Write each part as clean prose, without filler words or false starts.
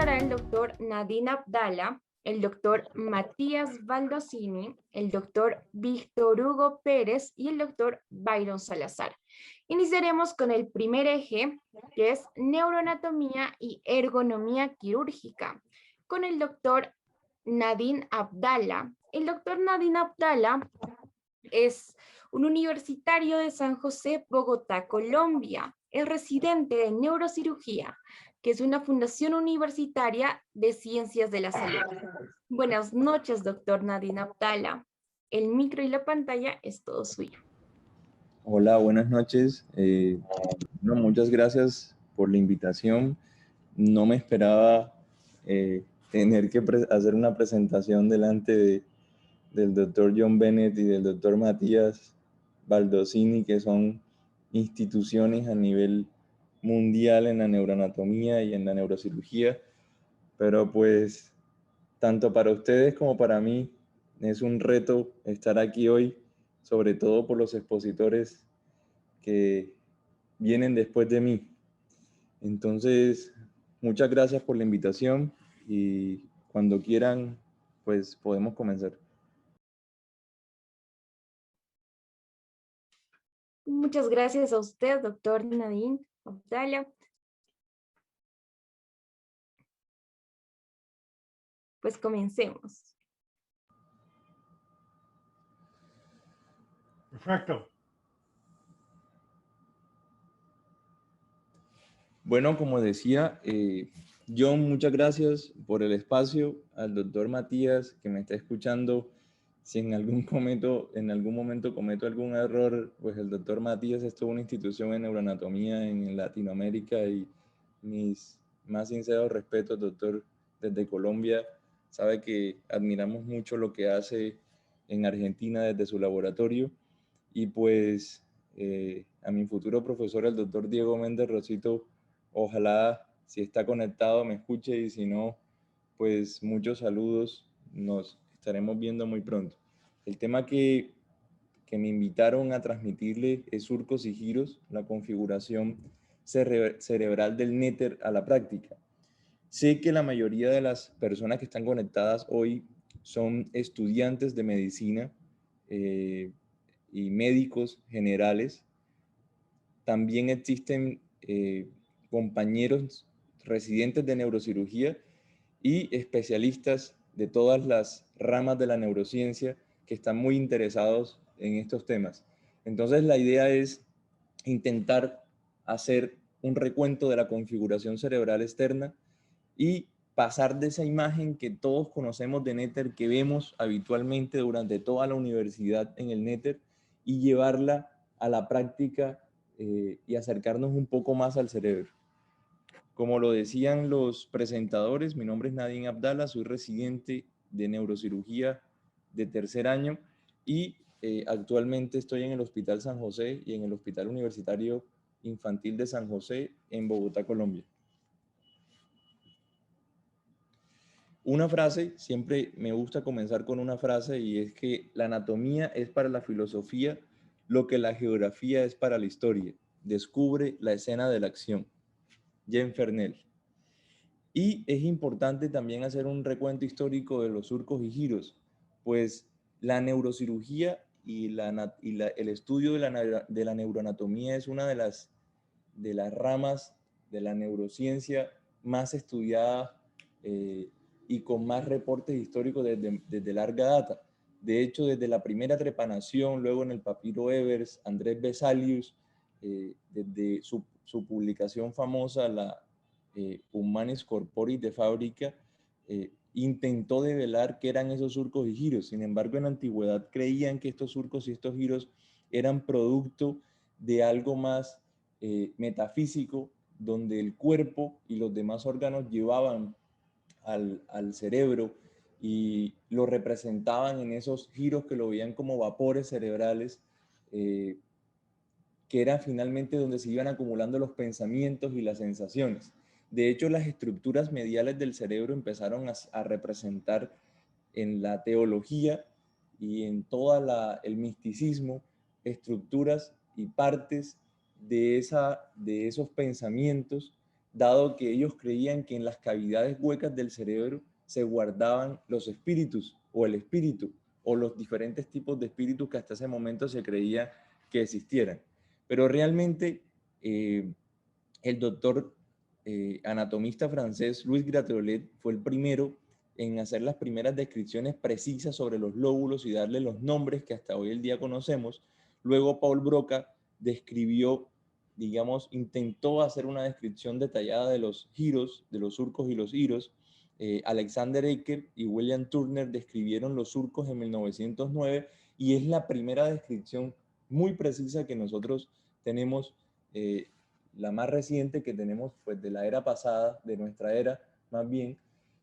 presentará el doctor Nadine Abdala, el doctor Matías Baldosini, el doctor Víctor Hugo Pérez y el doctor Byron Salazar. Iniciaremos con el primer eje, que es neuroanatomía y ergonomía quirúrgica, con el doctor Nadine Abdala. El doctor Nadine Abdala es un universitario de San José, Bogotá, Colombia. Es residente de neurocirugía, que es una fundación universitaria de ciencias de la salud. Buenas noches, doctor Nadine Abdala. El micro y la pantalla es todo suyo. Hola, buenas noches. Muchas gracias por la invitación. No me esperaba tener que hacer una presentación delante del doctor John Bennett y del doctor Matías Baldosini, que son instituciones a nivel mundial en la neuroanatomía y en la neurocirugía. Pero pues, tanto para ustedes como para mí, es un reto estar aquí hoy, sobre todo por los expositores que vienen después de mí. Entonces, muchas gracias por la invitación y cuando quieran, pues podemos comenzar. Muchas gracias a usted, doctor Nadine Abdala. Pues comencemos. Perfecto. Bueno, como decía, John, muchas gracias por el espacio. Al doctor Matías, que me está escuchando, si en algún momento cometo algún error, pues el doctor Matías es toda una institución en neuroanatomía en Latinoamérica y mis más sinceros respetos, doctor, desde Colombia. Sabe que admiramos mucho lo que hace en Argentina desde su laboratorio. Y pues a mi futuro profesor, el doctor Diego Méndez Rosito, ojalá, si está conectado, me escuche y si no, pues muchos saludos. Nos estaremos viendo muy pronto. El tema que me invitaron a transmitirle es surcos y giros, la configuración cerebral del néter a la práctica. Sé que la mayoría de las personas que están conectadas hoy son estudiantes de medicina y médicos generales. También existen compañeros residentes de neurocirugía y especialistas de todas las ramas de la neurociencia que están muy interesados en estos temas. Entonces la idea es intentar hacer un recuento de la configuración cerebral externa y pasar de esa imagen que todos conocemos de néter, que vemos habitualmente durante toda la universidad en el néter, y llevarla a la práctica y acercarnos un poco más al cerebro. Como lo decían los presentadores, mi nombre es Nadine Abdala, soy residente de neurocirugía de tercer año y actualmente estoy en el Hospital San José y en el Hospital Universitario Infantil de San José en Bogotá, Colombia. Una frase, siempre me gusta comenzar con una frase, y es que la anatomía es para la filosofía lo que la geografía es para la historia. Descubre la escena de la acción. Jean Fernel. Y es importante también hacer un recuento histórico de los surcos y giros, pues la neurocirugía y el estudio de la neuroanatomía es una de las ramas de la neurociencia más estudiadas y con más reportes históricos desde larga data. De hecho, desde la primera trepanación, luego en el papiro Evers, Andrés Vesalius, desde su publicación famosa, la Humanis Corporis de Fábrica, intentó develar qué eran esos surcos y giros. Sin embargo, en la antigüedad creían que estos surcos y estos giros eran producto de algo más metafísico, donde el cuerpo y los demás órganos llevaban al cerebro y lo representaban en esos giros que lo veían como vapores cerebrales, que era finalmente donde se iban acumulando los pensamientos y las sensaciones. De hecho, las estructuras mediales del cerebro empezaron a representar en la teología y en todo el misticismo estructuras y partes de esos pensamientos dado que ellos creían que en las cavidades huecas del cerebro se guardaban los espíritus o el espíritu o los diferentes tipos de espíritus que hasta ese momento se creía que existieran. Pero realmente el doctor anatomista francés Louis Gratiolet fue el primero en hacer las primeras descripciones precisas sobre los lóbulos y darle los nombres que hasta hoy el día conocemos. Luego Paul Broca describió, digamos, intentó hacer una descripción detallada de los giros, de los surcos y los giros. Alexander Ecker y William Turner describieron los surcos en 1909 y es la primera descripción muy precisa que nosotros tenemos, la más reciente que tenemos pues de la era pasada, de nuestra era más bien,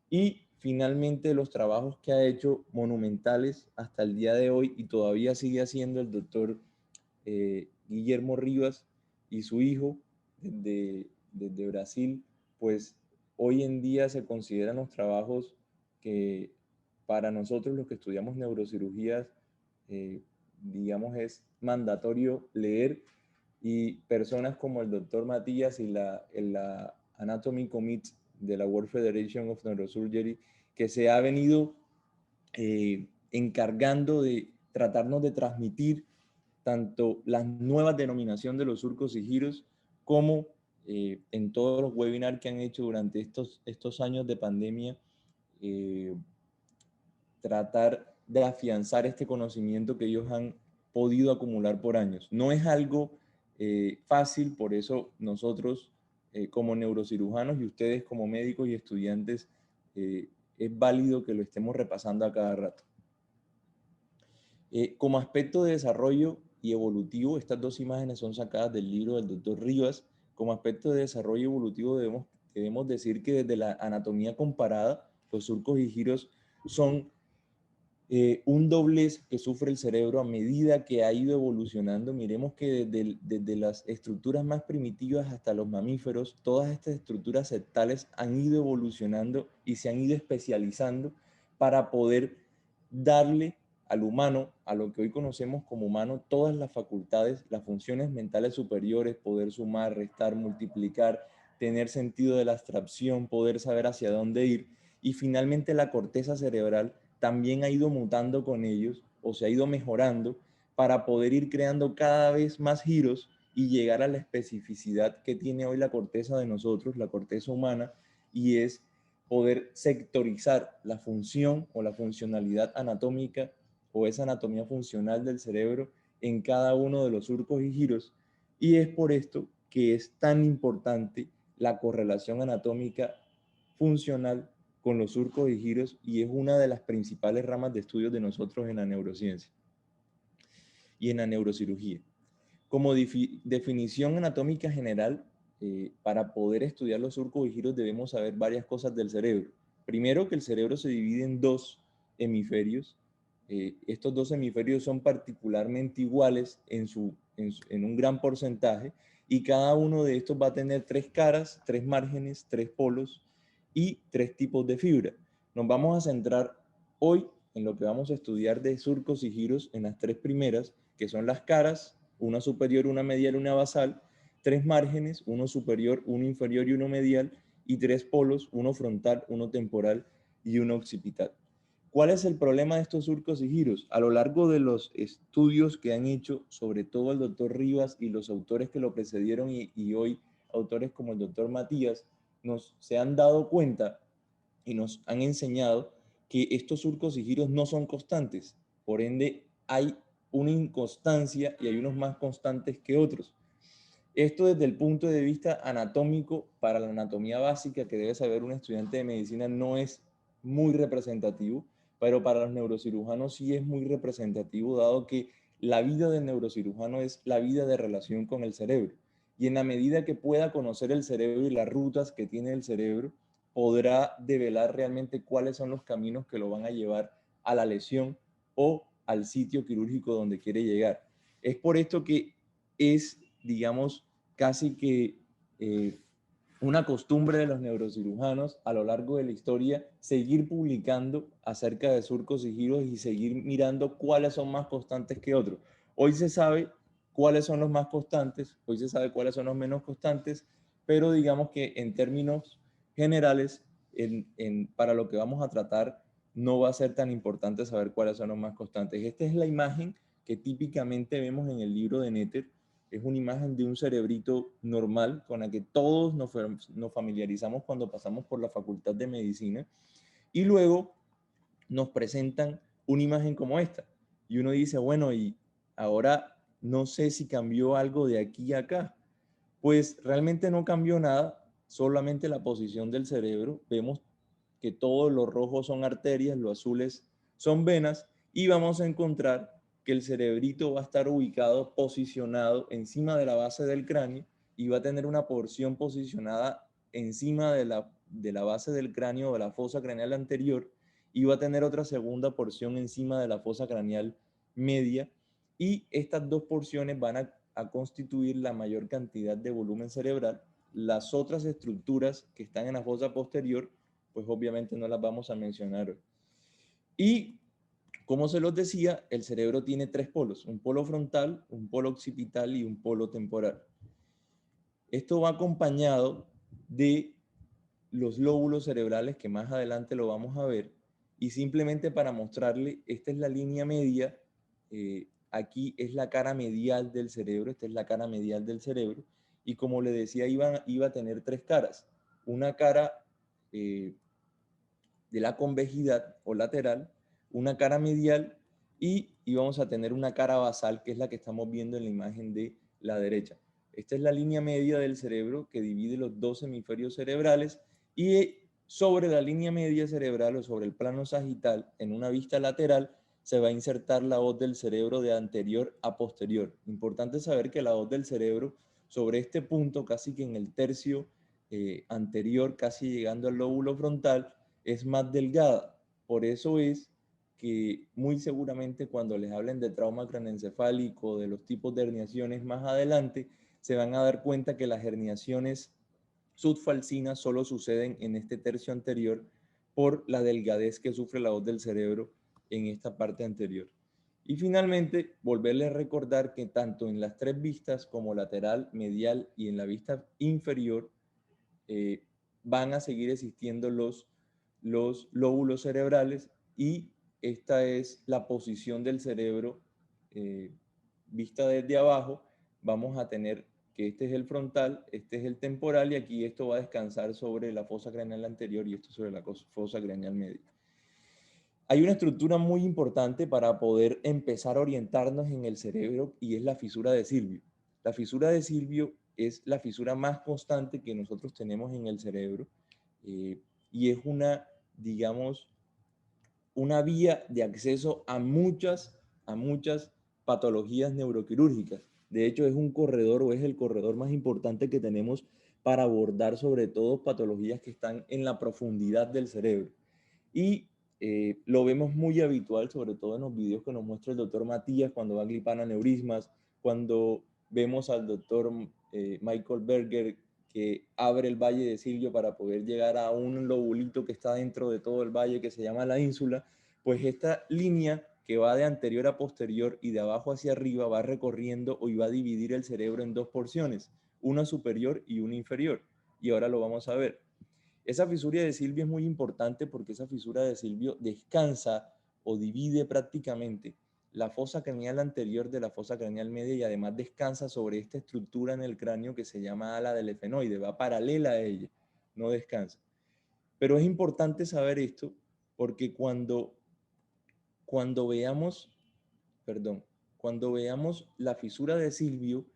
y finalmente los trabajos que ha hecho monumentales hasta el día de hoy y todavía sigue haciendo el doctor Guillermo Rivas y su hijo desde Brasil, pues hoy en día se consideran los trabajos que para nosotros los que estudiamos neurocirugías, digamos, es mandatorio leer, y personas como el doctor Matías y la Anatomy Committee de la World Federation of Neurosurgery, que se ha venido encargando de tratarnos de transmitir tanto la nueva denominación de los surcos y giros como en todos los webinars que han hecho durante estos años de pandemia, tratar de afianzar este conocimiento que ellos han podido acumular por años. No es algo fácil, por eso nosotros como neurocirujanos y ustedes como médicos y estudiantes, es válido que lo estemos repasando a cada rato. Como aspecto de desarrollo y evolutivo, estas dos imágenes son sacadas del libro del doctor Rivas. Como aspecto de desarrollo evolutivo debemos decir que desde la anatomía comparada, los surcos y giros son un doblez que sufre el cerebro a medida que ha ido evolucionando. Miremos que desde las estructuras más primitivas hasta los mamíferos, todas estas estructuras septales han ido evolucionando y se han ido especializando para poder darle al humano, a lo que hoy conocemos como humano, todas las facultades, las funciones mentales superiores, poder sumar, restar, multiplicar, tener sentido de la abstracción, poder saber hacia dónde ir, y finalmente la corteza cerebral también ha ido mutando con ellos o se ha ido mejorando para poder ir creando cada vez más giros y llegar a la especificidad que tiene hoy la corteza de nosotros, la corteza humana, y es poder sectorizar la función o la funcionalidad anatómica o esa anatomía funcional del cerebro en cada uno de los surcos y giros. Y es por esto que es tan importante la correlación anatómica funcional con los surcos y giros, y es una de las principales ramas de estudios de nosotros en la neurociencia y en la neurocirugía. Como definición anatómica general, para poder estudiar los surcos y giros debemos saber varias cosas del cerebro. Primero, que el cerebro se divide en dos hemisferios. Estos dos hemisferios son particularmente iguales en un gran porcentaje, y cada uno de estos va a tener tres caras, tres márgenes, tres polos y tres tipos de fibra. Nos vamos a centrar hoy en lo que vamos a estudiar de surcos y giros en las tres primeras, que son las caras, una superior, una medial, una basal, tres márgenes, uno superior, uno inferior y uno medial, y tres polos, uno frontal, uno temporal y uno occipital. ¿Cuál es el problema de estos surcos y giros? A lo largo de los estudios que han hecho, sobre todo el doctor Rivas y los autores que lo precedieron y hoy autores como el doctor Matías, se han dado cuenta y nos han enseñado que estos surcos y giros no son constantes. Por ende, hay una inconstancia y hay unos más constantes que otros. Esto desde el punto de vista anatómico, para la anatomía básica que debe saber un estudiante de medicina, no es muy representativo, pero para los neurocirujanos sí es muy representativo, dado que la vida del neurocirujano es la vida de relación con el cerebro. Y en la medida que pueda conocer el cerebro y las rutas que tiene el cerebro, podrá develar realmente cuáles son los caminos que lo van a llevar a la lesión o al sitio quirúrgico donde quiere llegar. Es por esto que es, digamos, casi que una costumbre de los neurocirujanos a lo largo de la historia seguir publicando acerca de surcos y giros y seguir mirando cuáles son más constantes que otros. Hoy se sabe cuáles son los más constantes, hoy se sabe cuáles son los menos constantes, pero digamos que en términos generales, para lo que vamos a tratar, no va a ser tan importante saber cuáles son los más constantes. Esta es la imagen que típicamente vemos en el libro de Netter. Es una imagen de un cerebrito normal con la que todos nos familiarizamos cuando pasamos por la Facultad de Medicina. Y luego nos presentan una imagen como esta. Y uno dice, bueno, y ahora no sé si cambió algo de aquí a acá. Pues realmente no cambió nada, solamente la posición del cerebro. Vemos que todos los rojos son arterias, los azules son venas, y vamos a encontrar que el cerebrito va a estar ubicado, posicionado encima de la base del cráneo, y va a tener una porción posicionada encima de la base del cráneo, de la fosa craneal anterior, y va a tener otra segunda porción encima de la fosa craneal media, y estas dos porciones van a constituir la mayor cantidad de volumen cerebral. Las otras estructuras que están en la fosa posterior, pues obviamente no las vamos a mencionar hoy. Y como se los decía, el cerebro tiene tres polos, un polo frontal, un polo occipital y un polo temporal. Esto va acompañado de los lóbulos cerebrales, que más adelante lo vamos a ver, y simplemente para mostrarle, esta es la línea media, aquí es la cara medial del cerebro, esta es la cara medial del cerebro, y como le decía, iba a tener tres caras, una cara de la convejidad o lateral, una cara medial, y íbamos a tener una cara basal, que es la que estamos viendo en la imagen de la derecha. Esta es la línea media del cerebro que divide los dos hemisferios cerebrales, y sobre la línea media cerebral o sobre el plano sagital, en una vista lateral, se va a insertar la hoz del cerebro de anterior a posterior. Importante saber que la hoz del cerebro, sobre este punto, casi que en el tercio anterior, casi llegando al lóbulo frontal, es más delgada. Por eso es que muy seguramente cuando les hablen de trauma craneoencefálico, de los tipos de herniaciones más adelante, se van a dar cuenta que las herniaciones subfalcinas solo suceden en este tercio anterior por la delgadez que sufre la hoz del cerebro en esta parte anterior. Y finalmente, volverles a recordar que tanto en las tres vistas, como lateral, medial y en la vista inferior, van a seguir existiendo los lóbulos cerebrales, y esta es la posición del cerebro vista desde abajo. Vamos a tener que este es el frontal, este es el temporal, y aquí esto va a descansar sobre la fosa craneal anterior y esto sobre la fosa craneal media. Hay una estructura muy importante para poder empezar a orientarnos en el cerebro, y es la fisura de Silvio. La fisura de Silvio es la fisura más constante que nosotros tenemos en el cerebro, y es una, digamos, una vía de acceso a muchas patologías neuroquirúrgicas. De hecho, es un corredor, o es el corredor más importante que tenemos para abordar sobre todo patologías que están en la profundidad del cerebro. Y lo vemos muy habitual, sobre todo en los videos que nos muestra el doctor Matías cuando va a glipar aneurismas, cuando vemos al doctor Michael Berger, que abre el valle de Silvio para poder llegar a un lobulito que está dentro de todo el valle, que se llama la ínsula. Pues esta línea que va de anterior a posterior y de abajo hacia arriba va recorriendo y va a dividir el cerebro en dos porciones, una superior y una inferior. Y ahora lo vamos a ver. Esa fisura de Silvio es muy importante porque esa fisura de Silvio descansa o divide prácticamente la fosa craneal anterior de la fosa craneal media, y además descansa sobre esta estructura en el cráneo que se llama ala del efenoide, va paralela a ella, no descansa. Pero es importante saber esto porque cuando veamos, cuando veamos la fisura de Silvio,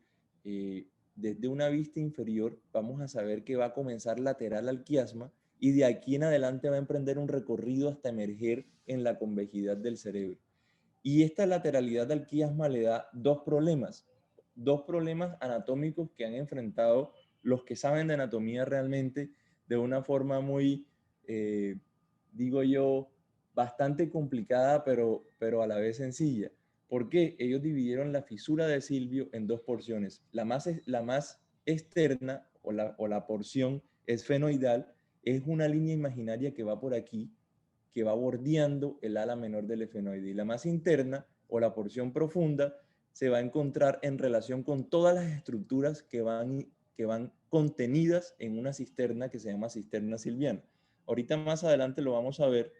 desde una vista inferior, vamos a saber que va a comenzar lateral al quiasma, y de aquí en adelante va a emprender un recorrido hasta emerger en la convejidad del cerebro. Y esta lateralidad al quiasma le da dos problemas anatómicos que han enfrentado los que saben de anatomía realmente de una forma muy, digo yo, bastante complicada, pero a la vez sencilla. Porque ellos dividieron la fisura de Silvio en dos porciones. La más externa, o la porción esfenoidal, es una línea imaginaria que va por aquí, que va bordeando el ala menor del efenoide. Y la más interna, o la porción profunda, se va a encontrar en relación con todas las estructuras que que van contenidas en una cisterna que se llama cisterna silviana. Ahorita más adelante lo vamos a ver,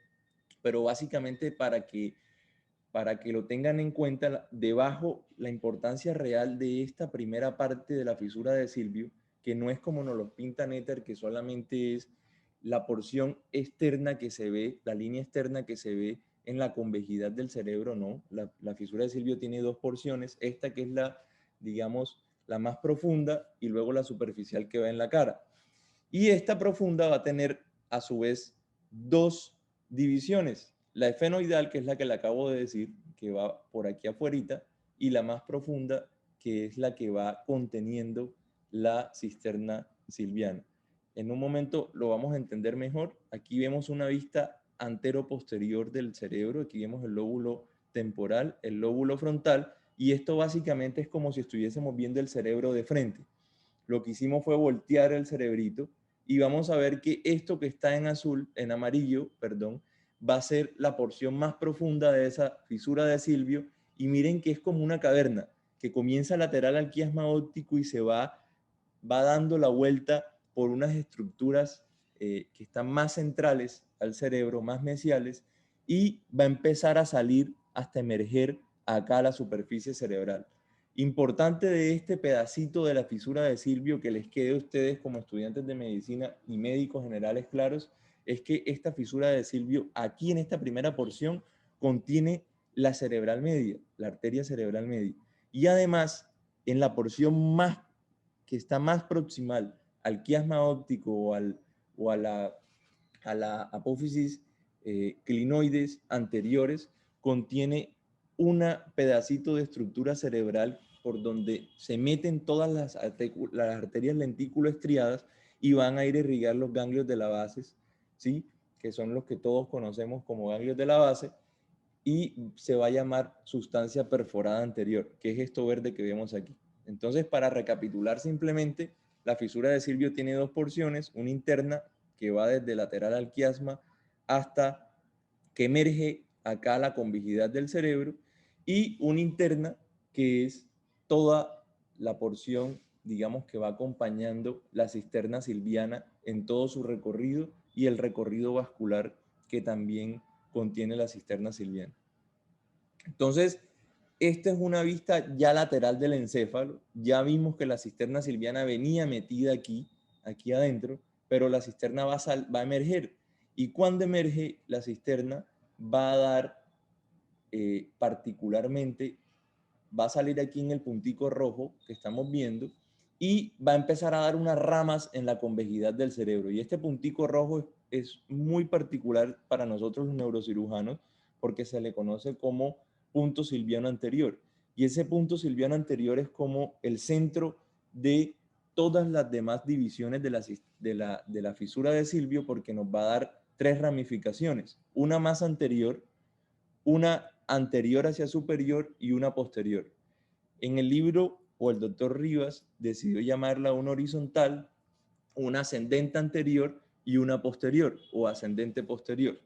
pero básicamente para que lo tengan en cuenta, debajo la importancia real de esta primera parte de la fisura de Silvio, que no es como nos lo pinta Nether, que solamente es la porción externa que se ve, la línea externa que se ve en la convejidad del cerebro, no. La fisura de Silvio tiene dos porciones, esta que es la, digamos, la más profunda y luego la superficial que va en la cara. Y esta profunda va a tener a su vez dos divisiones. La esfenoidal, que es la que le acabo de decir, que va por aquí afuera, y la más profunda, que es la que va conteniendo la cisterna silviana. En un momento lo vamos a entender mejor. Aquí vemos una vista antero-posterior del cerebro. Aquí vemos el lóbulo temporal, el lóbulo frontal, y esto básicamente es como si estuviésemos viendo el cerebro de frente. Lo que hicimos fue voltear el cerebrito y vamos a ver que esto que está en azul, en amarillo, perdón, va a ser la porción más profunda de esa fisura de Silvio, y miren que es como una caverna que comienza lateral al quiasma óptico y se va dando la vuelta por unas estructuras que están más centrales al cerebro, más mesiales, y va a empezar a salir hasta emerger acá a la superficie cerebral. Importante de este pedacito de la fisura de Silvio que les quede a ustedes como estudiantes de medicina y médicos generales claros, es que esta fisura de Silvio, aquí en esta primera porción, contiene la cerebral media, la arteria cerebral media. Y además, en la porción más que está más proximal al quiasma óptico o a la apófisis clinoides anteriores, contiene un pedacito de estructura cerebral por donde se meten todas las arterias lentículo estriadas y van a ir a irrigar los ganglios de la base, ¿sí? Que son los que todos conocemos como ganglios de la base, y se va a llamar sustancia perforada anterior, que es esto verde que vemos aquí. Entonces, para recapitular simplemente, la fisura de Silvio tiene dos porciones, una interna que va desde lateral al quiasma hasta que emerge acá la convejidad del cerebro, y una interna que es toda la porción, digamos, que va acompañando la cisterna silviana en todo su recorrido y el recorrido vascular que también contiene la cisterna silviana. Entonces, esta es una vista ya lateral del encéfalo. Ya vimos que la cisterna silviana venía metida aquí adentro, pero la cisterna va a emerger. Y cuando emerge, la cisterna va a dar particularmente, va a salir aquí en el puntico rojo que estamos viendo, y va a empezar a dar unas ramas en la convejidad del cerebro. Y este puntico rojo es muy particular para nosotros los neurocirujanos porque se le conoce como punto silviano anterior. Y ese punto silviano anterior es como el centro de todas las demás divisiones de la fisura de Silvio, porque nos va a dar tres ramificaciones, una más anterior, una anterior hacia superior y una posterior. En el libro, o el doctor Rivas decidió llamarla una horizontal, una ascendente anterior y una posterior, o ascendente posterior.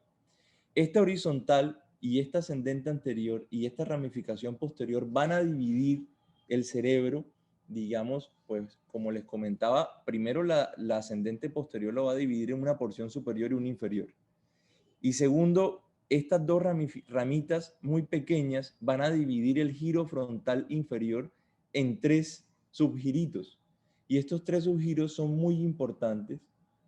Esta horizontal y esta ascendente anterior y esta ramificación posterior van a dividir el cerebro, digamos, pues como les comentaba, primero la ascendente posterior lo va a dividir en una porción superior y una inferior. Y segundo, estas dos ramitas muy pequeñas van a dividir el giro frontal inferior en tres subgiritos. Y estos tres subgiros son muy importantes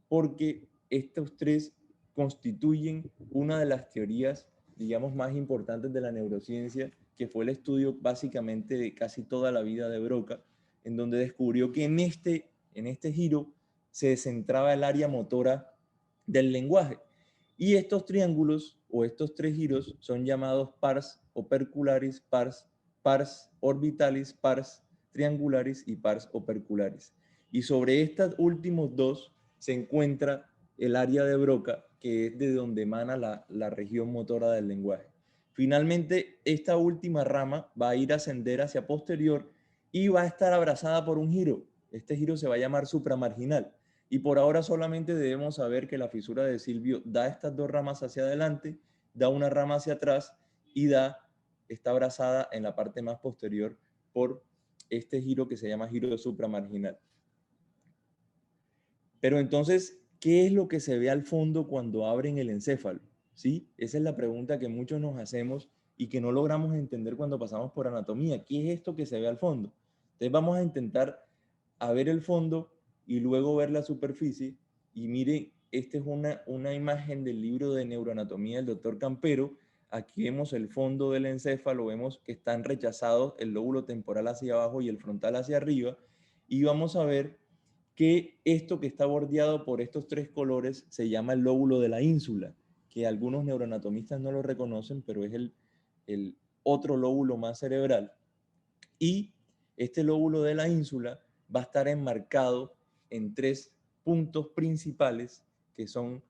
porque estos tres constituyen una de las teorías, digamos, más importantes de la neurociencia, que fue el estudio básicamente de casi toda la vida de Broca, en donde descubrió que en este giro se centraba el área motora del lenguaje. Y estos triángulos o estos tres giros son llamados pars opercularis, pars orbitalis, pars triangularis y pars opercularis. Y sobre estos últimos dos se encuentra el área de Broca, que es de donde emana la región motora del lenguaje. Finalmente, esta última rama va a ir a ascender hacia posterior y va a estar abrazada por un giro. Este giro se va a llamar supramarginal. Y por ahora solamente debemos saber que la fisura de Silvio da estas dos ramas hacia adelante, da una rama hacia atrás y está abrazada en la parte más posterior por este giro que se llama giro supramarginal. Pero entonces, ¿qué es lo que se ve al fondo cuando abren el encéfalo? ¿Sí? Esa es la pregunta que muchos nos hacemos y que no logramos entender cuando pasamos por anatomía. ¿Qué es esto que se ve al fondo? Entonces vamos a intentar a ver el fondo y luego ver la superficie. Y mire, esta es una imagen del libro de neuroanatomía del doctor Campero. Aquí vemos el fondo del encéfalo, vemos que están rechazados el lóbulo temporal hacia abajo y el frontal hacia arriba. Y vamos a ver que esto que está bordeado por estos tres colores se llama el lóbulo de la ínsula, que algunos neuroanatomistas no lo reconocen, pero es el otro lóbulo más cerebral. Y este lóbulo de la ínsula va a estar enmarcado en tres puntos principales, que son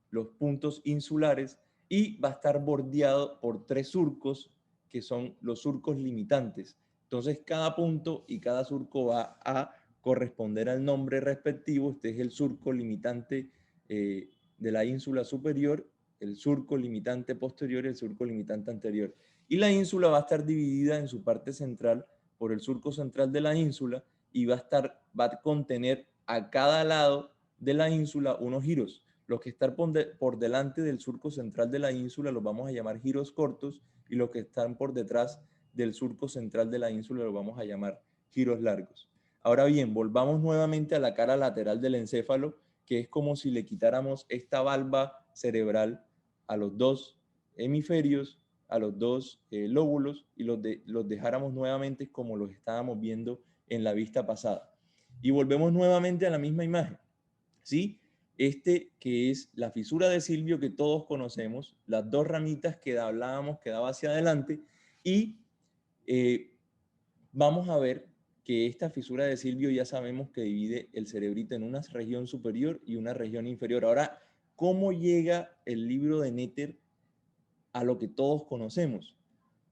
los puntos insulares, y va a estar bordeado por tres surcos, que son los surcos limitantes. Entonces, cada punto y cada surco va a corresponder al nombre respectivo. Este es el surco limitante de la ínsula superior, el surco limitante posterior y el surco limitante anterior. Y la ínsula va a estar dividida en su parte central por el surco central de la ínsula y va a contener a cada lado de la ínsula unos giros. Los que están por delante del surco central de la ínsula los vamos a llamar giros cortos y los que están por detrás del surco central de la ínsula los vamos a llamar giros largos. Ahora bien, volvamos nuevamente a la cara lateral del encéfalo, que es como si le quitáramos esta valva cerebral a los dos hemisferios, a los dos lóbulos y los dejáramos nuevamente como los estábamos viendo en la vista pasada. Y volvemos nuevamente a la misma imagen, ¿sí? Este que es la fisura de Silvio que todos conocemos, las dos ramitas que hablábamos que daba hacia adelante y vamos a ver que esta fisura de Silvio ya sabemos que divide el cerebrito en una región superior y una región inferior. Ahora, ¿cómo llega el libro de Netter a lo que todos conocemos?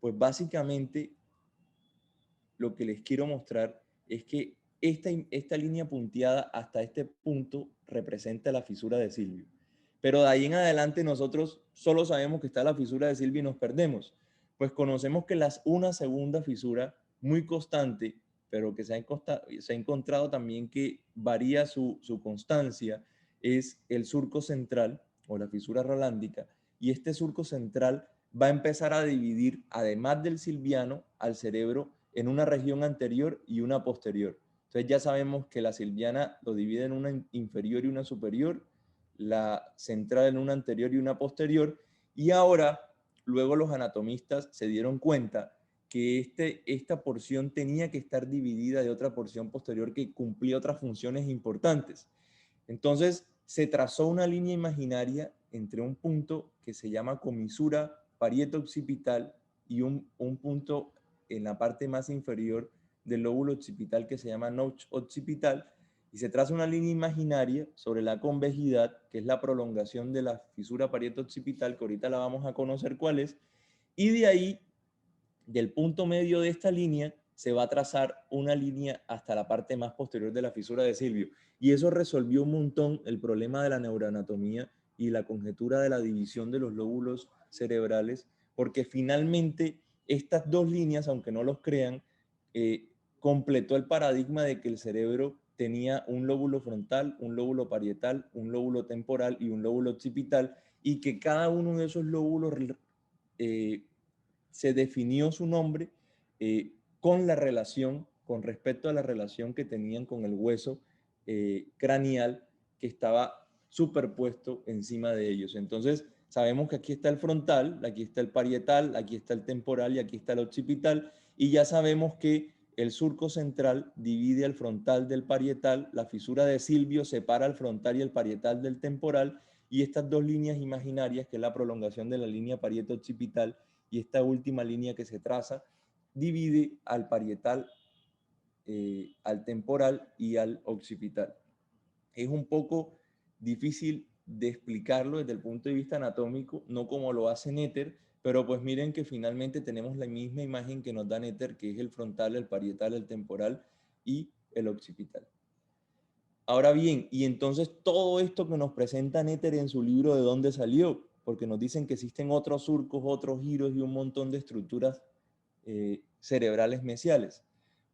Pues básicamente lo que les quiero mostrar es que esta línea punteada hasta este punto representa la fisura de Silvio. Pero de ahí en adelante nosotros solo sabemos que está la fisura de Silvio y nos perdemos. Pues conocemos que una segunda fisura muy constante, pero que se ha encontrado también que varía su constancia, es el surco central o la fisura rolándica. Y este surco central va a empezar a dividir, además del silviano, al cerebro en una región anterior y una posterior. Entonces ya sabemos que la silviana lo divide en una inferior y una superior, la central en una anterior y una posterior, y ahora, luego los anatomistas se dieron cuenta que esta porción tenía que estar dividida de otra porción posterior que cumplía otras funciones importantes. Entonces se trazó una línea imaginaria entre un punto que se llama comisura parieto-occipital y un punto en la parte más inferior del lóbulo occipital que se llama notch occipital, y se traza una línea imaginaria sobre la convejidad, que es la prolongación de la fisura parieto-occipital, que ahorita la vamos a conocer cuál es, y de ahí, del punto medio de esta línea, se va a trazar una línea hasta la parte más posterior de la fisura de Silvio. Y eso resolvió un montón el problema de la neuroanatomía y la conjetura de la división de los lóbulos cerebrales, porque finalmente estas dos líneas, aunque no los crean, completó el paradigma de que el cerebro tenía un lóbulo frontal, un lóbulo parietal, un lóbulo temporal y un lóbulo occipital, y que cada uno de esos lóbulos se definió su nombre con la relación, con respecto a la relación que tenían con el hueso craneal que estaba superpuesto encima de ellos. Entonces, sabemos que aquí está el frontal, aquí está el parietal, aquí está el temporal y aquí está el occipital, y ya sabemos que el surco central divide el frontal del parietal, la fisura de Silvio separa el frontal y el parietal del temporal, y estas dos líneas imaginarias, que es la prolongación de la línea parieto-occipital y esta última línea que se traza, divide al parietal, al temporal y al occipital. Es un poco difícil de explicarlo desde el punto de vista anatómico, no como lo hace Netter, pero pues miren que finalmente tenemos la misma imagen que nos da Netter, que es el frontal, el parietal, el temporal y el occipital. Ahora bien, y entonces todo esto que nos presenta Netter en su libro, ¿de dónde salió? Porque nos dicen que existen otros surcos, otros giros y un montón de estructuras cerebrales mesiales.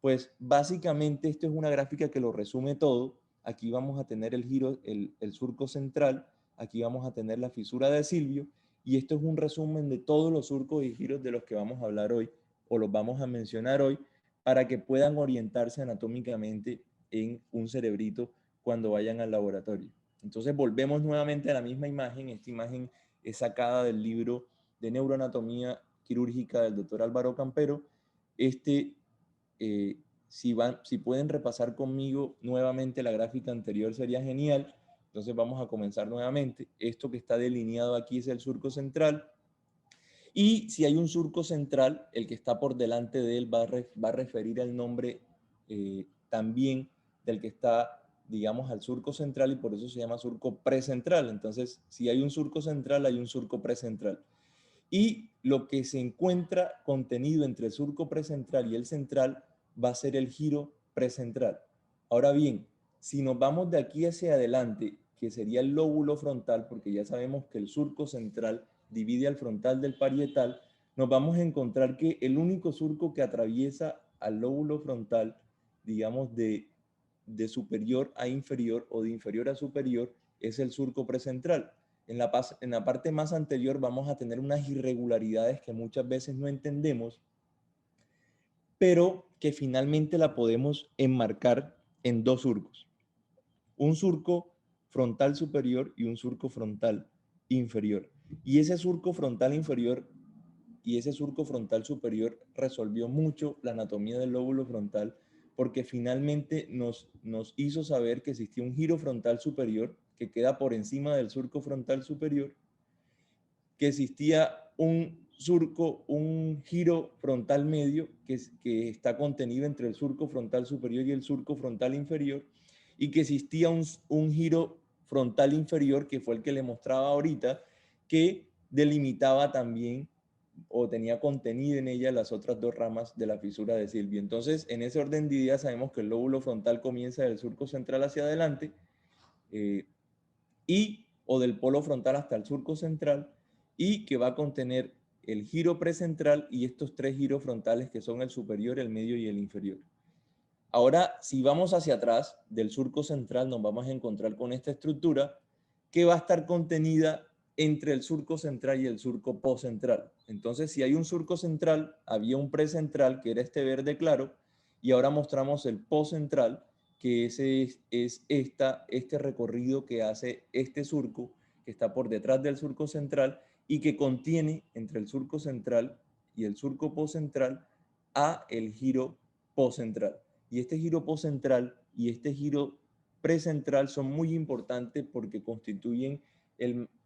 Pues básicamente esto es una gráfica que lo resume todo, aquí vamos a tener el giro, el surco central, aquí vamos a tener la fisura de Silvio, y esto es un resumen de todos los surcos y giros de los que vamos a hablar hoy, o los vamos a mencionar hoy, para que puedan orientarse anatómicamente en un cerebrito cuando vayan al laboratorio. Entonces volvemos nuevamente a la misma imagen. Esta imagen es sacada del libro de neuroanatomía quirúrgica del doctor Álvaro Campero. Si pueden repasar conmigo nuevamente la gráfica anterior sería genial. Entonces vamos a comenzar nuevamente. Esto que está delineado aquí es el surco central. Y si hay un surco central, el que está por delante de él va a referir al nombre también del que está, digamos, al surco central, y por eso se llama surco precentral. Entonces, si hay un surco central, hay un surco precentral. Y lo que se encuentra contenido entre el surco precentral y el central va a ser el giro precentral. Ahora bien, si nos vamos de aquí hacia adelante, que sería el lóbulo frontal, porque ya sabemos que el surco central divide al frontal del parietal, nos vamos a encontrar que el único surco que atraviesa al lóbulo frontal, digamos de superior a inferior o de inferior a superior, es el surco precentral. En la parte más anterior vamos a tener unas irregularidades que muchas veces no entendemos, pero que finalmente la podemos enmarcar en dos surcos. Un surco frontal superior y un surco frontal inferior. Y ese surco frontal inferior y ese surco frontal superior resolvió mucho la anatomía del lóbulo frontal, porque finalmente nos hizo saber que existía un giro frontal superior que queda por encima del surco frontal superior, que existía un giro frontal medio que está contenido entre el surco frontal superior y el surco frontal inferior, y que existía un giro frontal inferior, que fue el que le mostraba ahorita, que delimitaba también o tenía contenido en ella las otras dos ramas de la fisura de Silvio. Entonces, en ese orden de ideas, sabemos que el lóbulo frontal comienza del surco central hacia adelante, o del polo frontal hasta el surco central, y que va a contener el giro precentral y estos tres giros frontales que son el superior, el medio y el inferior. Ahora, si vamos hacia atrás del surco central, nos vamos a encontrar con esta estructura que va a estar contenida entre el surco central y el surco postcentral. Entonces, si hay un surco central, había un precentral, que era este verde claro, y ahora mostramos el postcentral, que ese es este recorrido que hace este surco, que está por detrás del surco central y que contiene entre el surco central y el surco postcentral a el giro postcentral. Y este giro postcentral y este giro precentral son muy importantes porque constituyen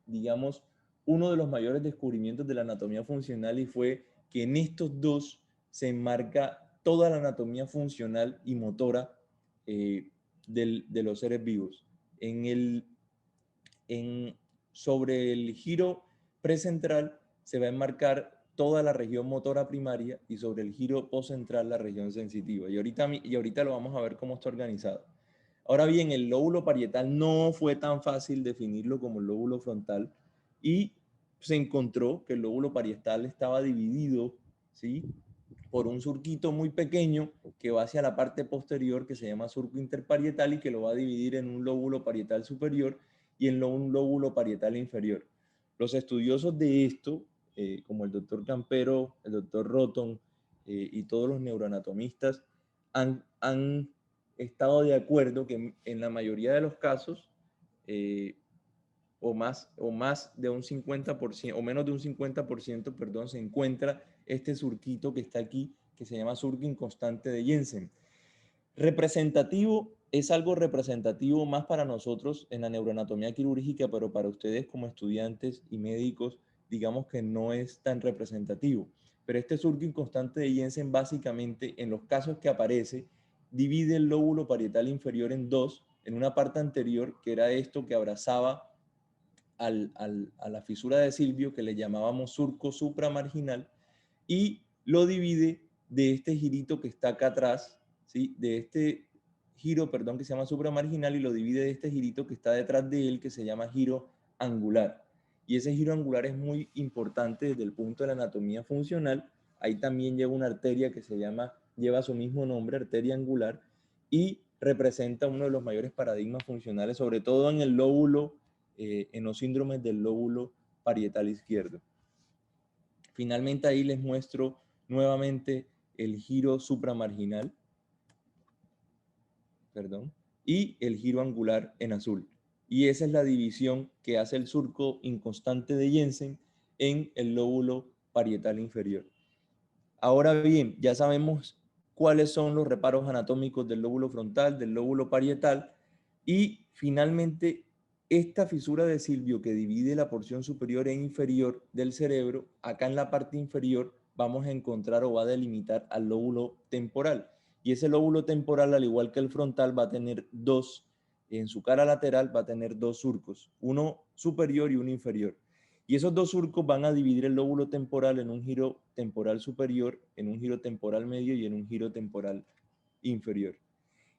digamos, uno de los mayores descubrimientos de la anatomía funcional, y fue que en estos dos se enmarca toda la anatomía funcional y motora de los seres vivos. Sobre el giro precentral se va a enmarcar toda la región motora primaria, y sobre el giro postcentral la región sensitiva. Y ahorita lo vamos a ver cómo está organizado. Ahora bien, el lóbulo parietal no fue tan fácil definirlo como el lóbulo frontal, y se encontró que el lóbulo parietal estaba dividido, ¿sí?, por un surquito muy pequeño que va hacia la parte posterior, que se llama surco interparietal, y que lo va a dividir en un lóbulo parietal superior y en un lóbulo parietal inferior. Los estudiosos de esto, como el doctor Campero, el doctor Roton y todos los neuroanatomistas, han estado de acuerdo que en la mayoría de los casos, o más de un 50%, o menos de un 50%, perdón, se encuentra este surquito que está aquí, que se llama surco inconstante de Jensen. Representativo, es algo representativo más para nosotros en la neuroanatomía quirúrgica, pero para ustedes como estudiantes y médicos, digamos que no es tan representativo. Pero este surco inconstante de Jensen, básicamente, en los casos que aparece, divide el lóbulo parietal inferior en dos, en una parte anterior, que era esto que abrazaba a la fisura de Silvio, que le llamábamos surco supramarginal, y lo divide de este girito que está acá atrás, ¿sí?, de este giro, perdón, que se llama supramarginal, y lo divide de este girito que está detrás de él, que se llama giro angular. Y ese giro angular es muy importante desde el punto de la anatomía funcional. Ahí también lleva una arteria que lleva su mismo nombre, arteria angular, y representa uno de los mayores paradigmas funcionales, sobre todo en el lóbulo, en los síndromes del lóbulo parietal izquierdo. Finalmente ahí les muestro nuevamente el giro supramarginal, perdón, y el giro angular en azul. Y esa es la división que hace el surco inconstante de Jensen en el lóbulo parietal inferior. Ahora bien, ya sabemos cuáles son los reparos anatómicos del lóbulo frontal, del lóbulo parietal, y finalmente esta fisura de Silvio que divide la porción superior e inferior del cerebro, acá en la parte inferior vamos a encontrar o va a delimitar al lóbulo temporal. Y ese lóbulo temporal, al igual que el frontal, va a tener dos, en su cara lateral va a tener dos surcos, uno superior y uno inferior. Y esos dos surcos van a dividir el lóbulo temporal en un giro temporal superior, en un giro temporal medio y en un giro temporal inferior.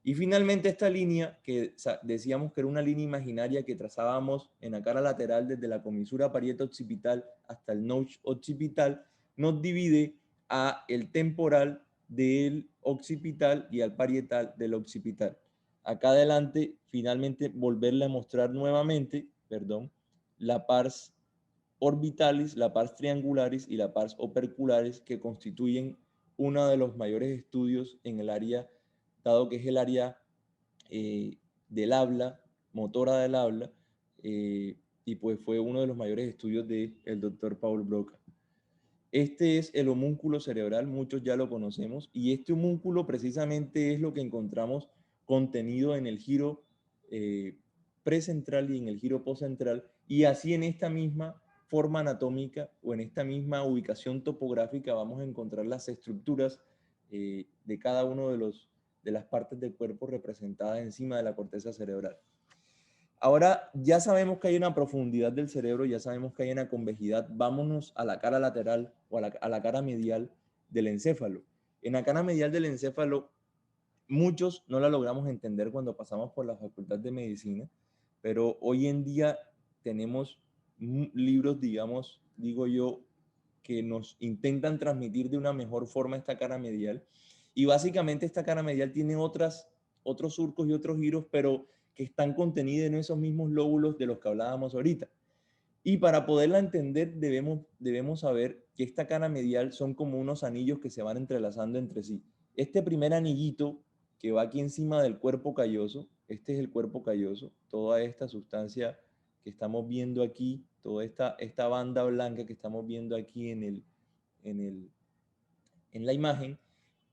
Y finalmente esta línea, que decíamos que era una línea imaginaria que trazábamos en la cara lateral desde la comisura parieto-occipital hasta el notch occipital, nos divide a el temporal del occipital y al parietal del occipital. Acá adelante, finalmente, volverle a mostrar nuevamente, perdón, la pars orbitalis, la pars triangularis y la pars opercularis, que constituyen uno de los mayores estudios en el área, dado que es el área del habla, motora del habla, y pues fue uno de los mayores estudios del doctor Paul Broca. Este es el homúnculo cerebral, muchos ya lo conocemos, y este homúnculo precisamente es lo que encontramos contenido en el giro precentral y en el giro postcentral, y así en esta misma forma anatómica o en esta misma ubicación topográfica vamos a encontrar las estructuras de cada uno de las partes del cuerpo representadas encima de la corteza cerebral. Ahora ya sabemos que hay una profundidad del cerebro, ya sabemos que hay una convejidad. Vámonos a la cara lateral o a la cara medial del encéfalo. En la cara medial del encéfalo, muchos no la logramos entender cuando pasamos por la Facultad de Medicina, pero hoy en día tenemos libros, digamos, digo yo, que nos intentan transmitir de una mejor forma esta cara medial. Y básicamente esta cara medial tiene otros surcos y otros giros, pero que están contenidos en esos mismos lóbulos de los que hablábamos ahorita. Y para poderla entender debemos saber que esta cara medial son como unos anillos que se van entrelazando entre sí. Este primer anillito que va aquí encima del cuerpo calloso, este es el cuerpo calloso, toda esta sustancia que estamos viendo aquí, toda esta banda blanca que estamos viendo aquí en la imagen,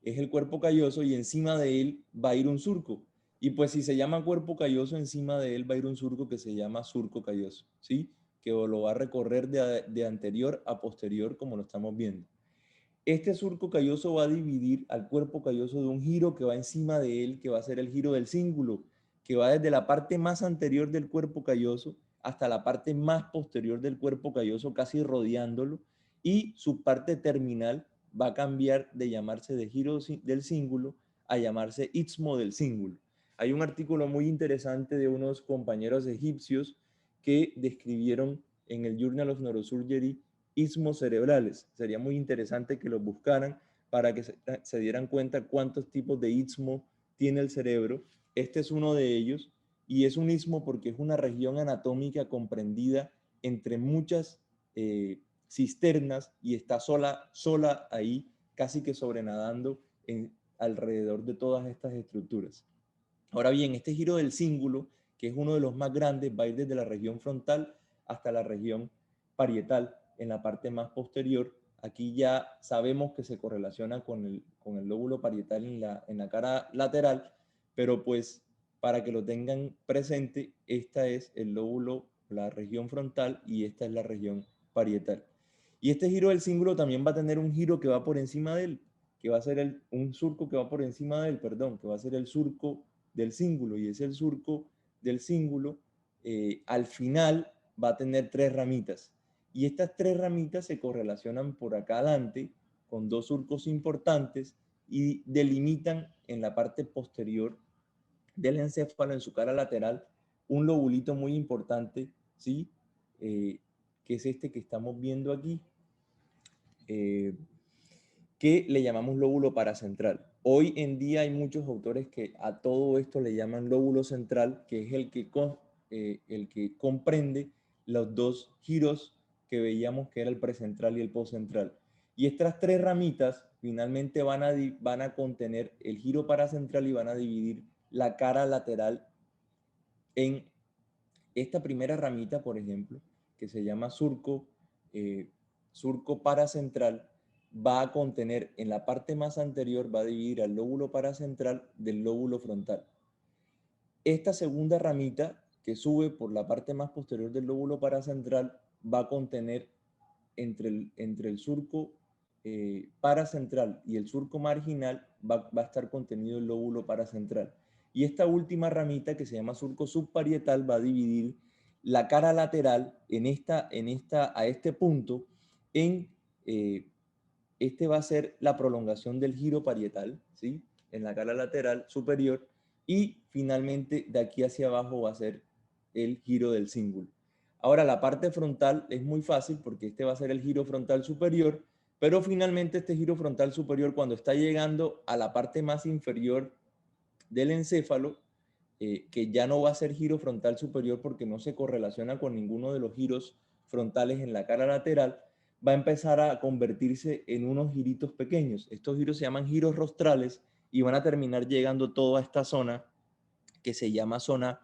es el cuerpo calloso y encima de él va a ir un surco. Y pues si se llama cuerpo calloso, encima de él va a ir un surco que se llama surco calloso, ¿sí? Que lo va a recorrer de anterior a posterior, como lo estamos viendo. Este surco calloso va a dividir al cuerpo calloso de un giro que va encima de él, que va a ser el giro del cíngulo, que va desde la parte más anterior del cuerpo calloso hasta la parte más posterior del cuerpo calloso, casi rodeándolo, y su parte terminal va a cambiar de llamarse de giro del cíngulo a llamarse istmo del cíngulo. Hay un artículo muy interesante de unos compañeros egipcios que describieron en el Journal of Neurosurgery istmos cerebrales. Sería muy interesante que los buscaran para que se dieran cuenta cuántos tipos de istmo tiene el cerebro. Este es uno de ellos y es un istmo porque es una región anatómica comprendida entre muchas cisternas y está sola ahí, casi que sobrenadando alrededor de todas estas estructuras. Ahora bien, este giro del cíngulo, que es uno de los más grandes, va a ir desde la región frontal hasta la región parietal, en la parte más posterior. Aquí ya sabemos que se correlaciona con el lóbulo parietal en la cara lateral, pero pues para que lo tengan presente, esta es el lóbulo, la región frontal, y esta es la región parietal. Y este giro del cíngulo también va a tener un giro que va por encima de él, que va a ser un surco que va por encima de él, perdón, que va a ser el surco del cíngulo, y es el surco del cíngulo, al final va a tener tres ramitas. Y estas tres ramitas se correlacionan por acá adelante con dos surcos importantes y delimitan en la parte posterior del encéfalo, en su cara lateral, un lobulito muy importante, ¿sí? Que es este que estamos viendo aquí, que le llamamos lóbulo paracentral. Hoy en día hay muchos autores que a todo esto le llaman lóbulo central, que es el que comprende los dos giros que veíamos, que era el precentral y el postcentral. Y estas tres ramitas finalmente van a contener el giro paracentral y van a dividir la cara lateral en esta primera ramita, por ejemplo, que se llama surco paracentral, va a contener en la parte más anterior, va a dividir al lóbulo paracentral del lóbulo frontal. Esta segunda ramita, que sube por la parte más posterior del lóbulo paracentral, va a contener entre el surco paracentral y el surco marginal, va a estar contenido el lóbulo paracentral. Y esta última ramita, que se llama surco subparietal, va a dividir la cara lateral a este punto este va a ser la prolongación del giro parietal, ¿sí? En la cara lateral superior, y finalmente de aquí hacia abajo va a ser el giro del cíngulo. Ahora la parte frontal es muy fácil porque este va a ser el giro frontal superior, pero finalmente este giro frontal superior, cuando está llegando a la parte más inferior del encéfalo, que ya no va a ser giro frontal superior porque no se correlaciona con ninguno de los giros frontales en la cara lateral, va a empezar a convertirse en unos giritos pequeños. Estos giros se llaman giros rostrales y van a terminar llegando toda esta zona que se llama zona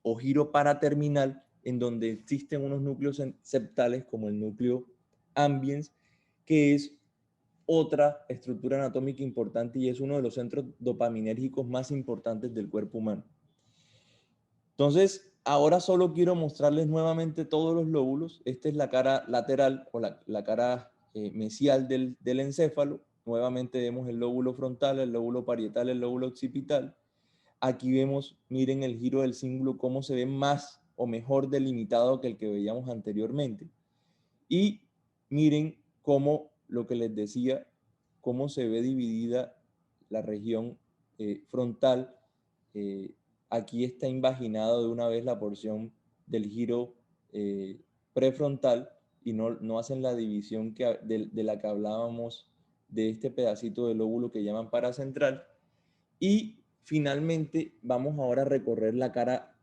o giro paraterminal, en donde existen unos núcleos septales como el núcleo ambiens, que es otra estructura anatómica importante y es uno de los centros dopaminérgicos más importantes del cuerpo humano. Entonces, ahora solo quiero mostrarles nuevamente todos los lóbulos. Esta es la cara lateral o la cara mesial del encéfalo. Nuevamente vemos el lóbulo frontal, el lóbulo parietal, el lóbulo occipital. Aquí vemos, miren el giro del cíngulo, cómo se ve más o mejor delimitado que el que veíamos anteriormente. Y miren cómo, lo que les decía, cómo se ve dividida la región frontal. Aquí está invaginado de una vez la porción del giro prefrontal y no hacen la división de la que hablábamos de este pedacito del lóbulo que llaman paracentral. Y finalmente vamos ahora a recorrer la cara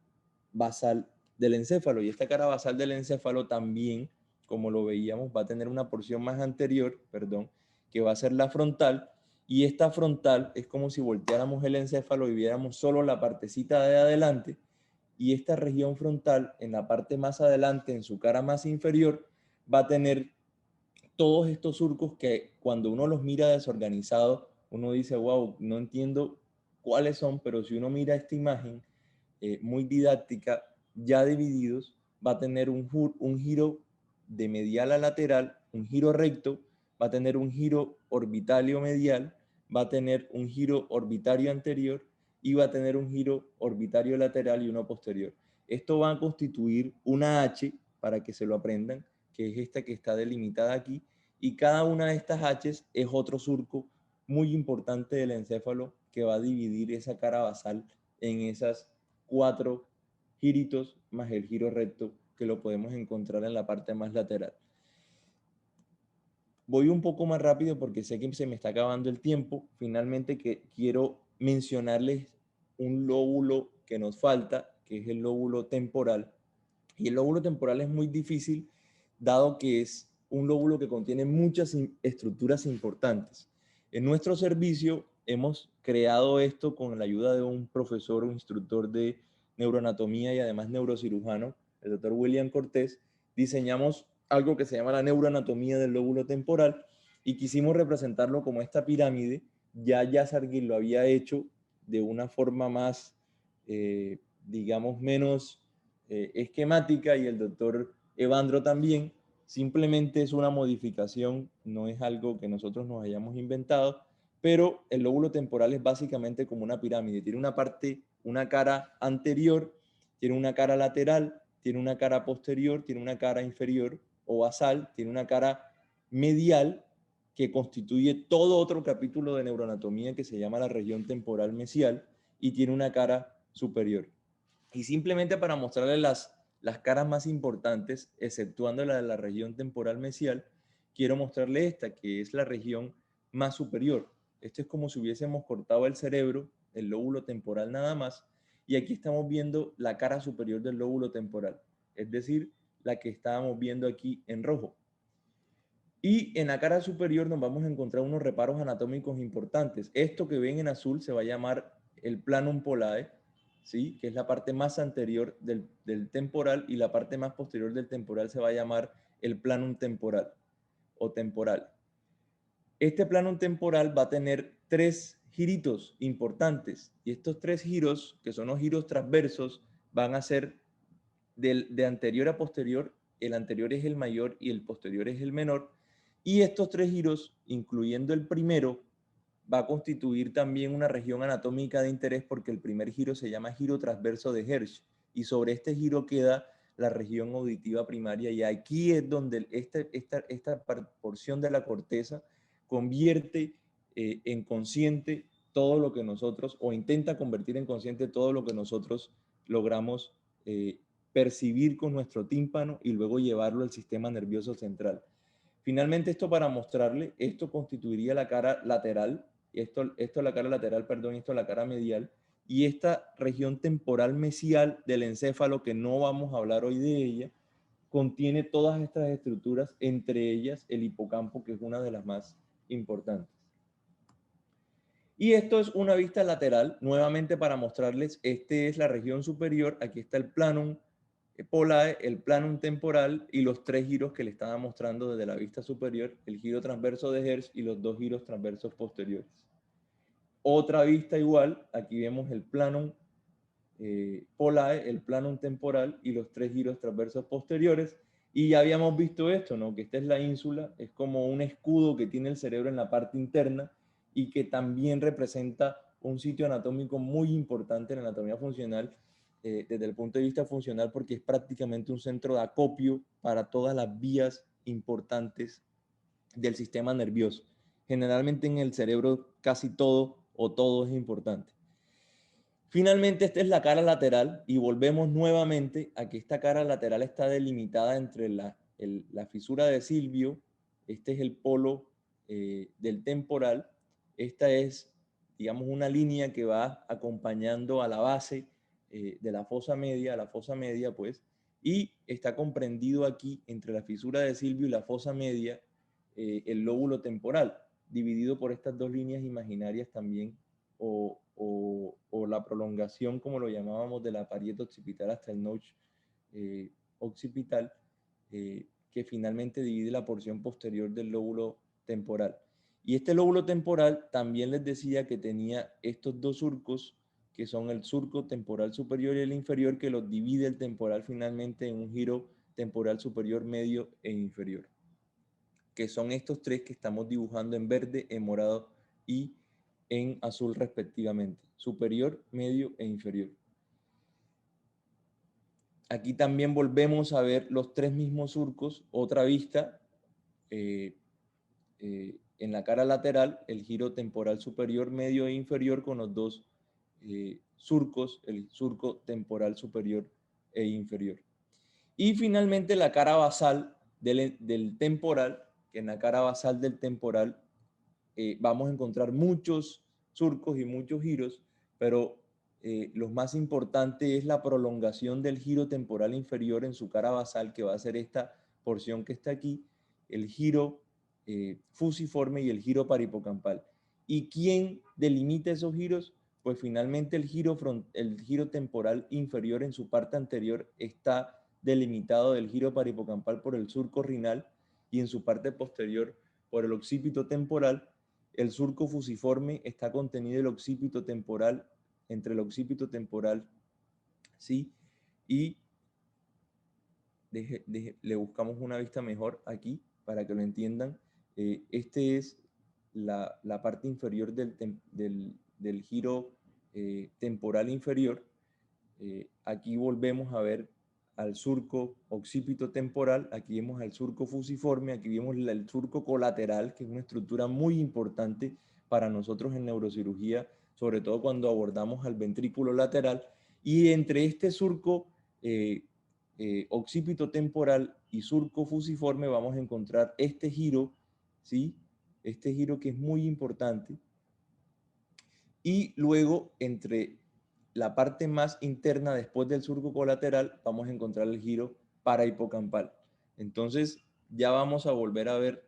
basal del encéfalo. Y esta cara basal del encéfalo también, como lo veíamos, va a tener una porción más anterior, perdón, que va a ser la frontal. Y esta frontal es como si volteáramos el encéfalo y viéramos solo la partecita de adelante. Y esta región frontal, en la parte más adelante, en su cara más inferior, va a tener todos estos surcos que cuando uno los mira desorganizados, uno dice, wow, no entiendo cuáles son, pero si uno mira esta imagen muy didáctica, ya divididos, va a tener un giro de medial a lateral, un giro recto, va a tener un giro orbitario medial, va a tener un giro orbitario anterior y va a tener un giro orbitario lateral y uno posterior. Esto va a constituir una H, para que se lo aprendan, que es esta que está delimitada aquí, y cada una de estas H's es otro surco muy importante del encéfalo que va a dividir esa cara basal en esas 4 giritos más el giro recto que lo podemos encontrar en la parte más lateral. Voy un poco más rápido porque sé que se me está acabando el tiempo. Finalmente que quiero mencionarles un lóbulo que nos falta, que es el lóbulo temporal. Y el lóbulo temporal es muy difícil, dado que es un lóbulo que contiene muchas estructuras importantes. En nuestro servicio hemos creado esto con la ayuda de un profesor o instructor de neuroanatomía y además neurocirujano, el doctor William Cortés. Diseñamos algo que se llama la neuroanatomía del lóbulo temporal y quisimos representarlo como esta pirámide. Ya Yazarguil lo había hecho de una forma más, digamos, menos esquemática y el doctor Evandro también. Simplemente es una modificación, no es algo que nosotros nos hayamos inventado, pero el lóbulo temporal es básicamente como una pirámide. Tiene una parte, una cara anterior, tiene una cara lateral, tiene una cara posterior, tiene una cara inferior o basal, tiene una cara medial que constituye todo otro capítulo de neuroanatomía que se llama la región temporal mesial y tiene una cara superior. Y simplemente para mostrarles las caras más importantes, exceptuando la de la región temporal mesial, quiero mostrarles esta, que es la región más superior. Esto es como si hubiésemos cortado el cerebro, el lóbulo temporal nada más, y aquí estamos viendo la cara superior del lóbulo temporal, es decir, la que estábamos viendo aquí en rojo. Y en la cara superior nos vamos a encontrar unos reparos anatómicos importantes. Esto que ven en azul se va a llamar el planum polae, ¿sí? Que es la parte más anterior del temporal, y la parte más posterior del temporal se va a llamar el planum temporal o temporal. Este planum temporal va a tener 3 giritos importantes, y estos 3 giros, que son los giros transversos, van a ser de anterior a posterior. El anterior es el mayor y el posterior es el menor, y estos 3 giros, incluyendo el primero, va a constituir también una región anatómica de interés, porque el primer giro se llama giro transverso de Hersch, y sobre este giro queda la región auditiva primaria, y aquí es donde esta porción de la corteza convierte en consciente todo lo que nosotros, o intenta convertir en consciente todo lo que nosotros logramos percibir con nuestro tímpano y luego llevarlo al sistema nervioso central. Finalmente, esto para mostrarle, esto constituiría la cara lateral, esto es la cara lateral, perdón, esto es la cara medial, y esta región temporal mesial del encéfalo, que no vamos a hablar hoy de ella, contiene todas estas estructuras, entre ellas el hipocampo, que es una de las más importantes. Y esto es una vista lateral, nuevamente para mostrarles, esta es la región superior, aquí está el planum polae, el planum temporal y los 3 giros que le estaba mostrando desde la vista superior, el giro transverso de Hertz y los 2 giros transversos posteriores. Otra vista igual, aquí vemos el planum polae, el planum temporal y los 3 giros transversos posteriores. Y ya habíamos visto esto, ¿no? Que esta es la ínsula, es como un escudo que tiene el cerebro en la parte interna y que también representa un sitio anatómico muy importante en la anatomía funcional, desde el punto de vista funcional, porque es prácticamente un centro de acopio para todas las vías importantes del sistema nervioso. Generalmente en el cerebro casi todo o todo es importante. Finalmente, esta es la cara lateral, y volvemos nuevamente a que esta cara lateral está delimitada entre la fisura de Silvio. Este es el polo del temporal. Esta es, digamos, una línea que va acompañando a la base de la fosa media, pues, y está comprendido aquí entre la fisura de Silvio y la fosa media el lóbulo temporal, dividido por estas 2 líneas imaginarias también, o la prolongación, como lo llamábamos, de la parieta occipital hasta el notch occipital, que finalmente divide la porción posterior del lóbulo temporal. Y este lóbulo temporal también les decía que tenía estos 2 surcos, que son el surco temporal superior y el inferior, que los divide el temporal finalmente en un giro temporal superior, medio e inferior, que son estos 3 que estamos dibujando en verde, en morado y en azul respectivamente, superior, medio e inferior. Aquí también volvemos a ver los 3 mismos surcos, otra vista, en la cara lateral, el giro temporal superior, medio e inferior, con los 2 surcos, el surco temporal superior e inferior. Y finalmente la cara basal del temporal, que en la cara basal del temporal vamos a encontrar muchos surcos y muchos giros, pero lo más importante es la prolongación del giro temporal inferior en su cara basal, que va a ser esta porción que está aquí, el giro fusiforme y el giro paripocampal. ¿Y quién delimita esos giros? Pues finalmente el giro temporal inferior en su parte anterior está delimitado del giro paripocampal por el surco rinal, y en su parte posterior por el occipito temporal. El surco fusiforme está contenido el occipito temporal, entre el occipito temporal, ¿sí? Y le buscamos una vista mejor aquí para que lo entiendan. Este es la parte inferior del giro temporal inferior. Aquí volvemos a ver al surco occipito temporal, aquí vemos al surco fusiforme, aquí vemos el surco colateral, que es una estructura muy importante para nosotros en neurocirugía, sobre todo cuando abordamos al ventrículo lateral, y entre este surco occipito temporal y surco fusiforme vamos a encontrar este giro, ¿sí? este giro que es muy importante. Y luego, entre la parte más interna, después del surco colateral, vamos a encontrar el giro parahipocampal. Entonces, ya vamos a volver a ver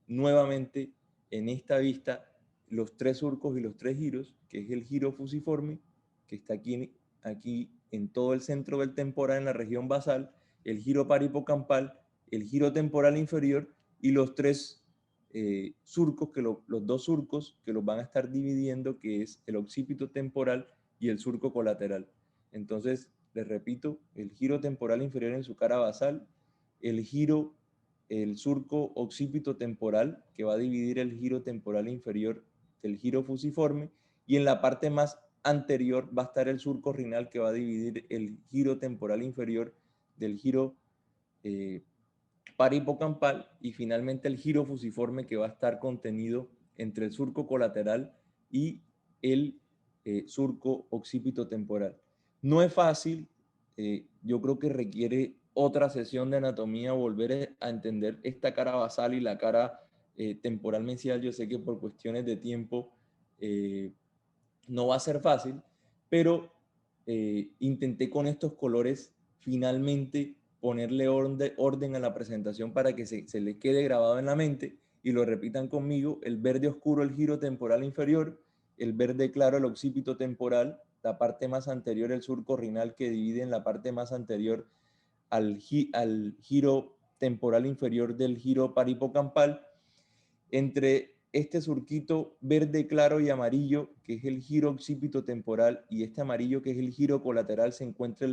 nuevamente en esta vista los tres surcos y los tres giros, que es el giro fusiforme, que está aquí en todo el centro del temporal, en la región basal, el giro parahipocampal, el giro temporal inferior y los tres surcos, los dos surcos que los van a estar dividiendo, que es el occipito temporal y el surco colateral. Entonces, les repito, el giro temporal inferior en su cara basal, el surco occipito temporal, que va a dividir el giro temporal inferior del giro fusiforme, y en la parte más anterior va a estar el surco rinal, que va a dividir el giro temporal inferior del giro parahipocampal, y finalmente el giro fusiforme, que va a estar contenido entre el surco colateral y el surco occipito temporal. No es fácil, yo creo que requiere otra sesión de anatomía volver a entender esta cara basal y la cara temporal mesial. Yo sé que por cuestiones de tiempo no va a ser fácil, pero intenté con estos colores finalmente ponerle orden a la presentación para que se le quede grabado en la mente y lo repitan conmigo: el verde oscuro, el giro temporal inferior; el verde claro, el occipito temporal; la parte más anterior, el surco rinal, que divide en la parte más anterior al giro temporal inferior del giro parahipocampal. Entre este surquito verde claro y amarillo, que es el giro occipito temporal, y este amarillo, que es el giro colateral, se encuentra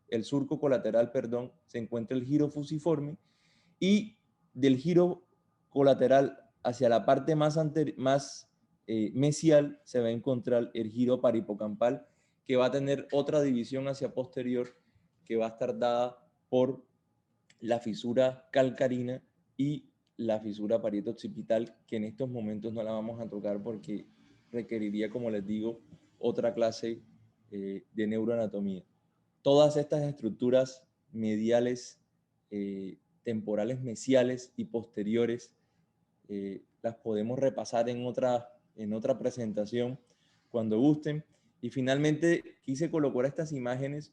el surco colateral, perdón, se encuentra el giro fusiforme, y del giro colateral hacia la parte más mesial se va a encontrar el giro parahipocampal, que va a tener otra división hacia posterior, que va a estar dada por la fisura calcarina y la fisura parieto-occipital, que en estos momentos no la vamos a tocar porque requeriría, como les digo, otra clase de neuroanatomía. Todas estas estructuras mediales, temporales mesiales y posteriores, las podemos repasar en otra presentación cuando gusten. Y finalmente quise colocar estas imágenes,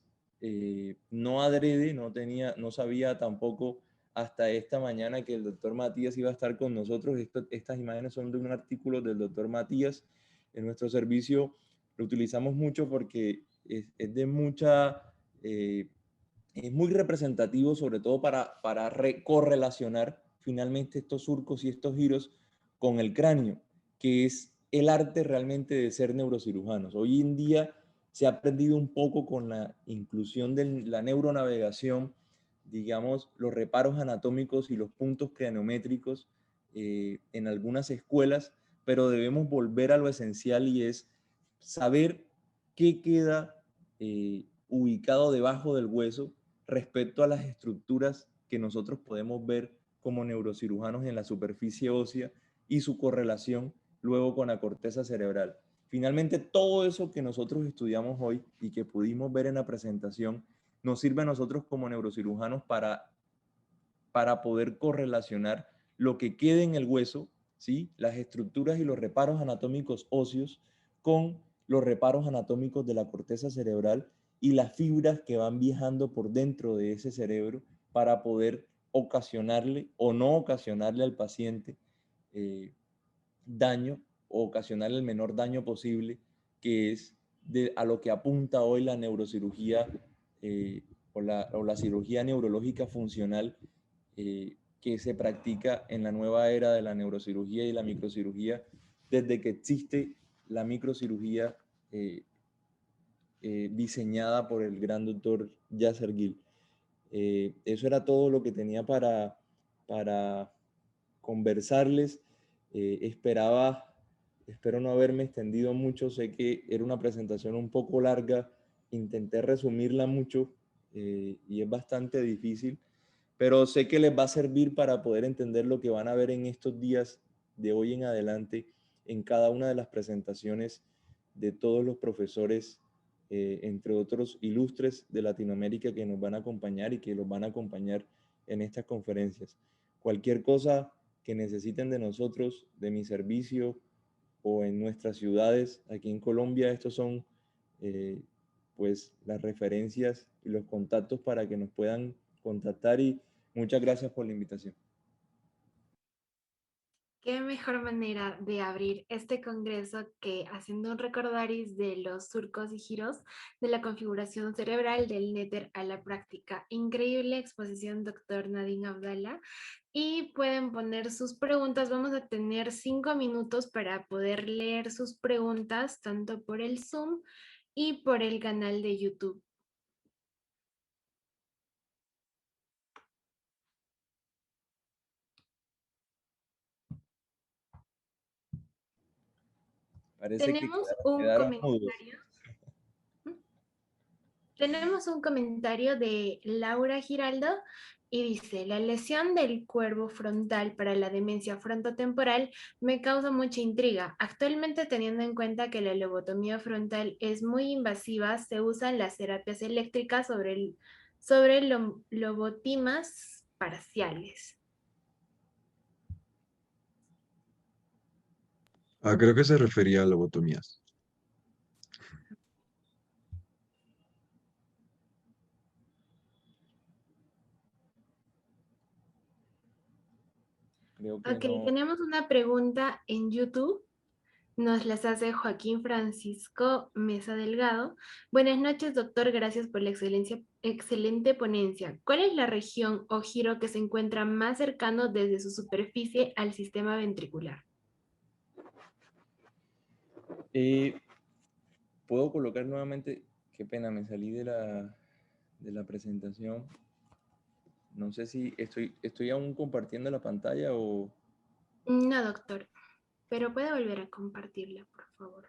no adrede, no sabía tampoco hasta esta mañana que el doctor Matías iba a estar con nosotros. Estas imágenes son de un artículo del doctor Matías. En nuestro servicio lo utilizamos mucho porque es de mucha... es muy representativo, sobre todo para correlacionar finalmente estos surcos y estos giros con el cráneo, que es el arte realmente de ser neurocirujanos. Hoy en día se ha aprendido un poco con la inclusión de la neuronavegación, digamos, los reparos anatómicos y los puntos craneométricos en algunas escuelas, pero debemos volver a lo esencial, y es saber qué queda ubicado debajo del hueso respecto a las estructuras que nosotros podemos ver como neurocirujanos en la superficie ósea y su correlación luego con la corteza cerebral. Finalmente, todo eso que nosotros estudiamos hoy y que pudimos ver en la presentación nos sirve a nosotros como neurocirujanos para poder correlacionar lo que quede en el hueso, ¿sí?, las estructuras y los reparos anatómicos óseos, con los reparos anatómicos de la corteza cerebral y las fibras que van viajando por dentro de ese cerebro para poder ocasionarle o no ocasionarle al paciente daño, o ocasionarle el menor daño posible, que es a lo que apunta hoy la neurocirugía o la cirugía neurológica funcional que se practica en la nueva era de la neurocirugía y la microcirugía, desde que existe la microcirugía diseñada por el gran doctor Yasser Gil. Eso era todo lo que tenía para conversarles. Espero no haberme extendido mucho. Sé que era una presentación un poco larga, intenté resumirla mucho y es bastante difícil, pero sé que les va a servir para poder entender lo que van a ver en estos días de hoy en adelante en cada una de las presentaciones de todos los profesores, entre otros ilustres de Latinoamérica, que nos van a acompañar y que los van a acompañar en estas conferencias. Cualquier cosa que necesiten de nosotros, de mi servicio o en nuestras ciudades, aquí en Colombia, estos son pues las referencias y los contactos para que nos puedan contactar y muchas gracias por la invitación. Qué mejor manera de abrir este congreso que haciendo un recordaris de los surcos y giros de la configuración cerebral del néter a la práctica. Increíble exposición, doctor Nadine Abdala. Y pueden poner sus preguntas. Vamos a tener 5 minutos para poder leer sus preguntas, tanto por el Zoom y por el canal de YouTube. Parece que Tenemos un quedaron mudos. comentario. Tenemos un comentario de Laura Giraldo y dice, la lesión del cuervo frontal para la demencia frontotemporal me causa mucha intriga. Actualmente, teniendo en cuenta que la lobotomía frontal es muy invasiva, se usan las terapias eléctricas sobre lobotimas parciales. Creo que se refería a lobotomías. Creo que Ok, no. tenemos una pregunta en YouTube. Nos las hace Joaquín Francisco Mesa Delgado. Buenas noches, doctor. Gracias por la excelente ponencia. ¿Cuál es la región o giro que se encuentra más cercano desde su superficie al sistema ventricular? Puedo colocar nuevamente, qué pena, me salí de la presentación. No sé si estoy aún compartiendo la pantalla o... No, doctor, pero puede volver a compartirla, por favor.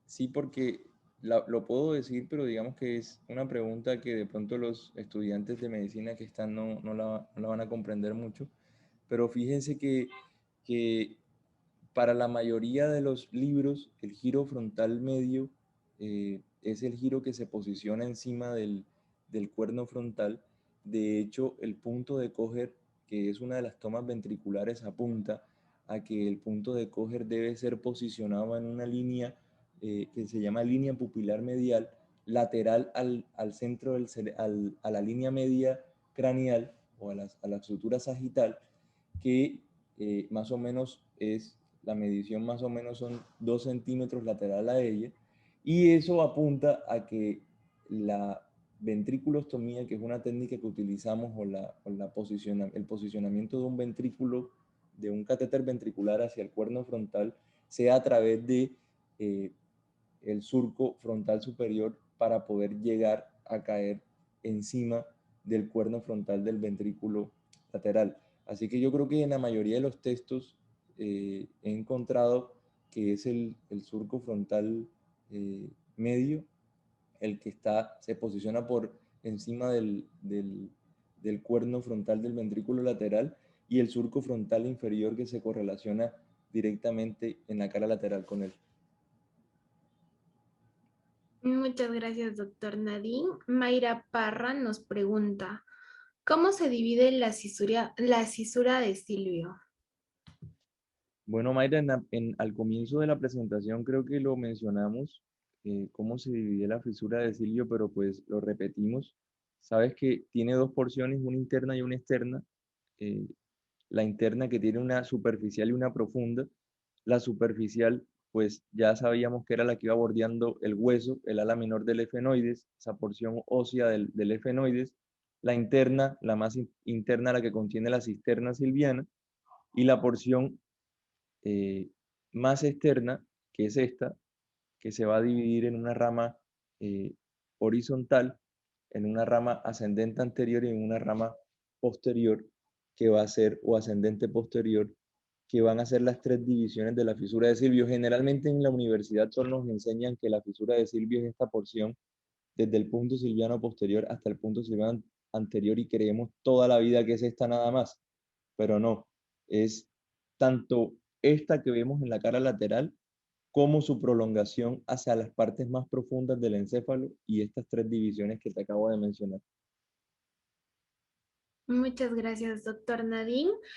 Sí, porque lo puedo decir, pero digamos que es una pregunta que de pronto los estudiantes de medicina que están no la van a comprender mucho. Pero fíjense que para la mayoría de los libros, el giro frontal medio es el giro que se posiciona encima del cuerno frontal. De hecho, el punto de Coger, que es una de las tomas ventriculares, apunta a que el punto de Coger debe ser posicionado en una línea que se llama línea pupilar medial, lateral al centro a la línea media craneal o a la sutura sagital, que más o menos la medición más o menos son 2 centímetros lateral a ella, y eso apunta a que la ventriculostomía, que es una técnica que utilizamos, el posicionamiento de un ventrículo, de un catéter ventricular hacia el cuerno frontal, sea a través de el surco frontal superior para poder llegar a caer encima del cuerno frontal del ventrículo lateral. Así que yo creo que en la mayoría de los textos he encontrado que es el surco frontal medio el que se posiciona por encima del cuerno frontal del ventrículo lateral, y el surco frontal inferior que se correlaciona directamente en la cara lateral con él. Muchas gracias, doctor Nadine. Mayra Parra nos pregunta, ¿cómo se divide la cisura de Silvio? Bueno, Mayra, al comienzo de la presentación creo que lo mencionamos, cómo se divide la fisura de Silvio, pero pues lo repetimos. Sabes que tiene dos porciones, una interna y una externa. eh, la interna, que tiene una superficial y una profunda. La superficial, pues ya sabíamos que era la que iba bordeando el hueso, el ala menor del efenoides, esa porción ósea del efenoides. La interna, la más interna, la que contiene la cisterna silviana, y la porción eh, más externa, que es esta, que se va a dividir en una rama eh, horizontal, en una rama ascendente anterior y en una rama posterior, que va a ser, o ascendente posterior, que van a ser las tres divisiones de la fisura de Silvio. Generalmente en la universidad solo nos enseñan que la fisura de Silvio es esta porción desde el punto silviano posterior hasta el punto silviano anterior, y creemos toda la vida que es esta nada más, pero no, es tanto esta que vemos en la cara lateral como su prolongación hacia las partes más profundas del encéfalo y estas tres divisiones que te acabo de mencionar. Muchas gracias, doctor Nadine.